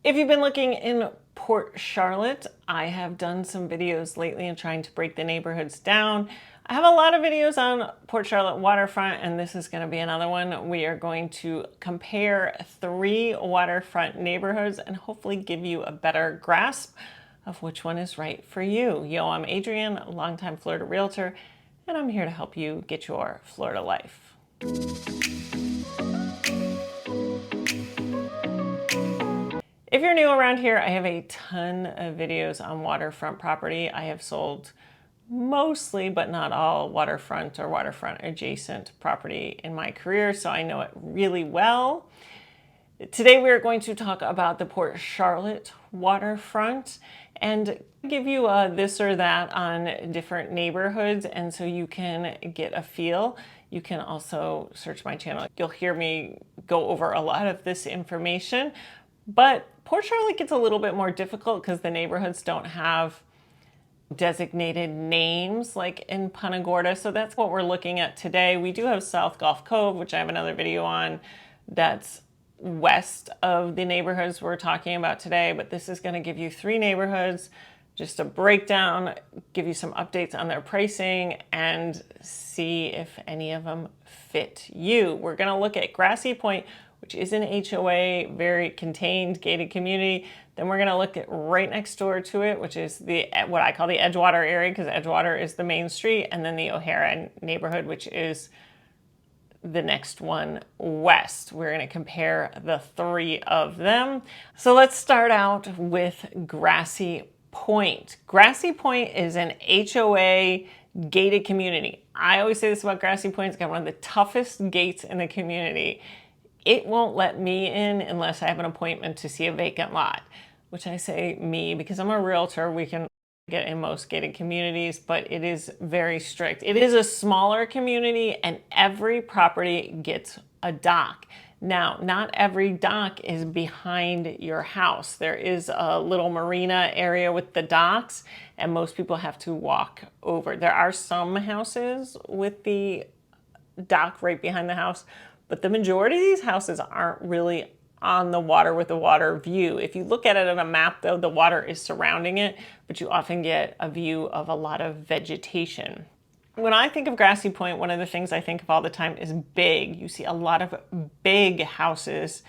If you've been looking in Port Charlotte, I have done some videos lately in trying to break the neighborhoods down. I have a lot of videos on Port Charlotte waterfront, and this is going to be another one. We are going to compare 3 waterfront neighborhoods and hopefully give you a better grasp of which one is right for you. Yo, I'm Adrienne, a longtime Florida realtor, and I'm here to help you get your Florida life. If you're new around here, I have a ton of videos on waterfront property. I have sold mostly, but not all, waterfront or waterfront adjacent property in my career, so I know it really well. Today we are going to talk about the Port Charlotte waterfront and give you a this or that on different neighborhoods, and so you can get a feel. You can also search my channel. You'll hear me go over a lot of this information, but Port Charlotte gets a little bit more difficult because the neighborhoods don't have designated names like in Punta Gorda. So that's what we're looking at today. We do have South Gulf Cove, which I have another video on, that's west of the neighborhoods we're talking about today. But this is going to give you 3 neighborhoods, just a breakdown, give you some updates on their pricing, and see if any of them fit you. We're going to look at Grassy Point, which is an HOA, very contained, gated community. Then we're gonna look at right next door to it, which is what I call the Edgewater area, because Edgewater is the main street, and then the O'Hara neighborhood, which is the next one west. We're gonna compare the 3 of them. So let's start out with Grassy Point. Grassy Point is an HOA gated community. I always say this about Grassy Point, it's got one of the toughest gates in the community. It won't let me in unless I have an appointment to see a vacant lot, which I say me because I'm a realtor. We can get in most gated communities, but it is very strict. It is a smaller community and every property gets a dock. Now, not every dock is behind your house. There is a little marina area with the docks, and most people have to walk over. There are some houses with the dock right behind the house, but the majority of these houses aren't really on the water with a water view. If you look at it on a map, though, the water is surrounding it, but you often get a view of a lot of vegetation. When I think of Grassy Point, one of the things I think of all the time is big. You see a lot of big houses,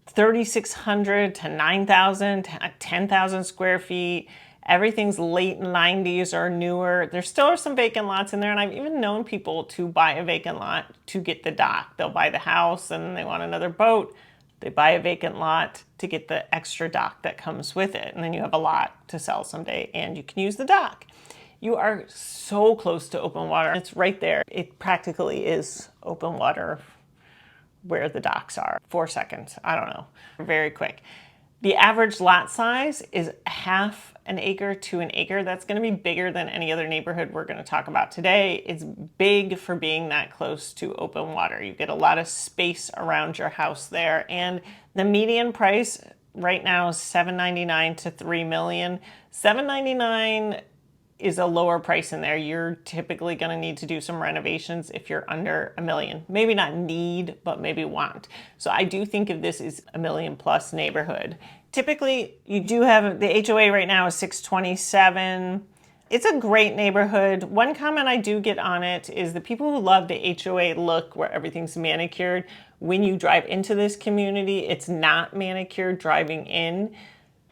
3,600 to 9,000 to 10,000 square feet. Everything's late 90s or newer. There still are some vacant lots in there, and I've even known people to buy a vacant lot to get the dock. They'll buy the house and they want another boat. They buy a vacant lot to get the extra dock that comes with it, and then you have a lot to sell someday and you can use the dock. You are so close to open water. It's right there. It practically is open water where the docks are. 4 seconds, I don't know, very quick. The average lot size is half an acre to an acre. That's going to be bigger than any other neighborhood we're going to talk about today. It's big for being that close to open water. You get a lot of space around your house there. And the median price right now is $799 to $3 million. $799 is a lower price in there. You're typically going to need to do some renovations if you're under $1 million. Maybe not need, but maybe want. So I do think of this as $1 million plus neighborhood. Typically, you do have the HOA right now is 627. It's a great neighborhood. One comment I do get on it is the people who love the HOA look where everything's manicured. When you drive into this community, it's not manicured driving in.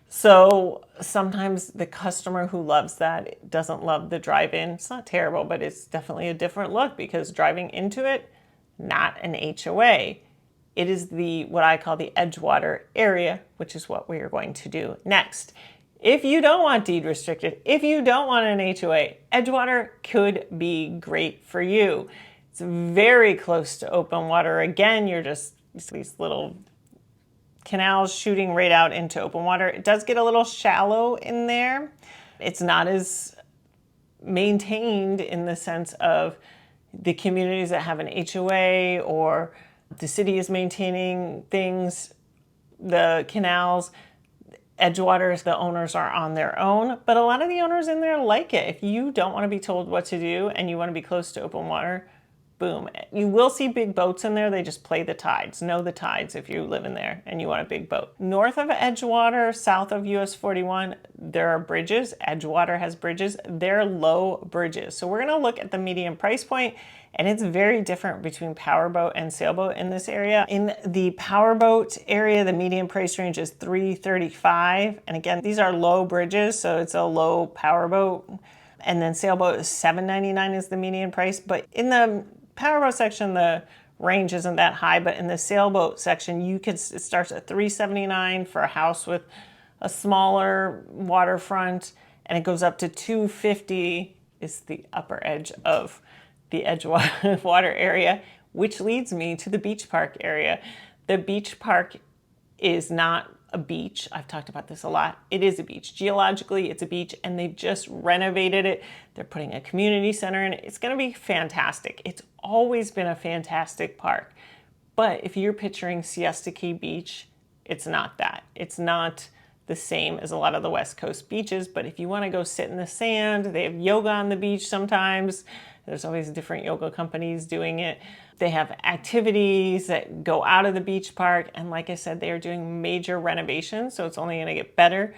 So sometimes the customer who loves that doesn't love the drive-in. It's not terrible, but it's definitely a different look because driving into it, not an HOA. It is what I call the Edgewater area, which is what we are going to do next. If you don't want deed restricted, if you don't want an HOA, Edgewater could be great for you. It's very close to open water. Again, you're just these little canals shooting right out into open water. It does get a little shallow in there. It's not as maintained in the sense of the communities that have an HOA or the city is maintaining things, the canals. Edgewater, the owners are on their own, but a lot of the owners in there like it. If you don't want to be told what to do and you want to be close to open water, boom. You will see big boats in there. They just play the tides. Know the tides if you live in there and you want a big boat. North of Edgewater, south of US 41, there are bridges. Edgewater has bridges. They're low bridges. So we're going to look at the median price point, and it's very different between Powerboat and Sailboat in this area. In the Powerboat area, the median price range is $335. And again, these are low bridges, so it's a low Powerboat. And then Sailboat is $799 is the median price. But in the Powerboat section, the range isn't that high. But in the Sailboat section, it starts at $379 for a house with a smaller waterfront, and it goes up to $250 is the upper edge of the Edgewater area, which leads me to the beach park area. The beach park is not a beach. I've talked about this a lot. It is a beach. Geologically, it's a beach, and they've just renovated it. They're putting a community center in it. It's going to be fantastic. It's always been a fantastic park. But if you're picturing Siesta Key Beach, it's not that. It's not the same as a lot of the West Coast beaches, but if you want to go sit in the sand, they have yoga on the beach sometimes. There's always different yoga companies doing it. They have activities that go out of the beach park. And like I said, they are doing major renovations, so it's only going to get better.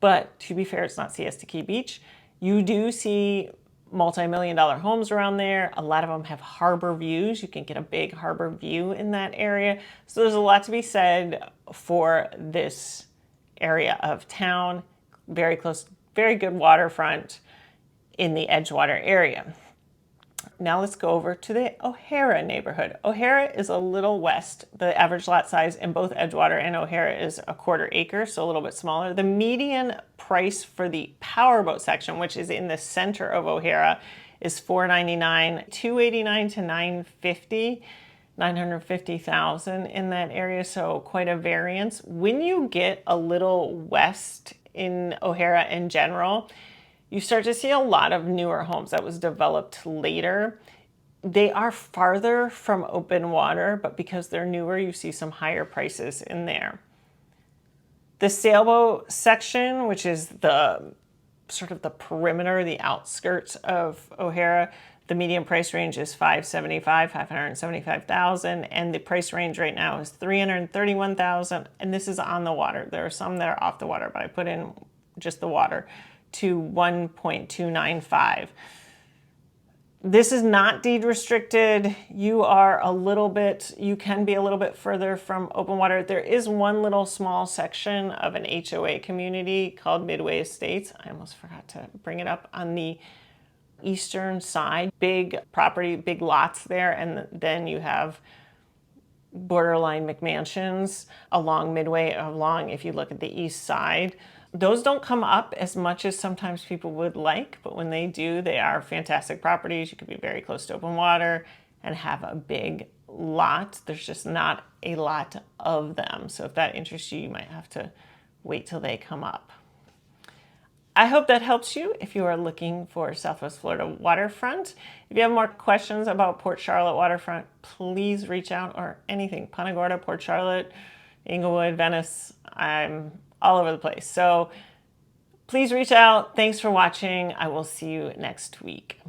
But to be fair, it's not Siesta Key Beach. You do see multi-million-dollar homes around there. A lot of them have harbor views. You can get a big harbor view in that area. So there's a lot to be said for this area of town. Very close, very good waterfront in the Edgewater area. Now let's go over to the O'Hara neighborhood. O'Hara is a little west. The average lot size in both Edgewater and O'Hara is a quarter-acre, so a little bit smaller. The median price for the Powerboat section, which is in the center of O'Hara, is $499, $289 to $950, $950,000 in that area, so quite a variance. When you get a little west in O'Hara in general, you start to see a lot of newer homes that was developed later. They are farther from open water, but because they're newer, you see some higher prices in there. The Sailboat section, which is the sort of the perimeter, the outskirts of O'Hara, the median price range is $575,000, and the price range right now is $331,000, and this is on the water. There are some that are off the water, but I put in just the water, to $1.295. This is not deed restricted. You can be a little bit further from open water. There is one little small section of an HOA community called Midway Estates. I almost forgot to bring it up on the eastern side. Big property, big lots there, and then you have borderline McMansions along Midway, if you look at the east side. Those don't come up as much as sometimes people would like, but when they do, they are fantastic properties. You could be very close to open water and have a big lot. There's just not a lot of them. So if that interests you, you might have to wait till they come up. I hope that helps you if you are looking for Southwest Florida waterfront. If you have more questions about Port Charlotte waterfront, please reach out, or anything, Punta Gorda, Port Charlotte, Inglewood, Venice. I'm all over the place. So please reach out. Thanks for watching. I will see you next week.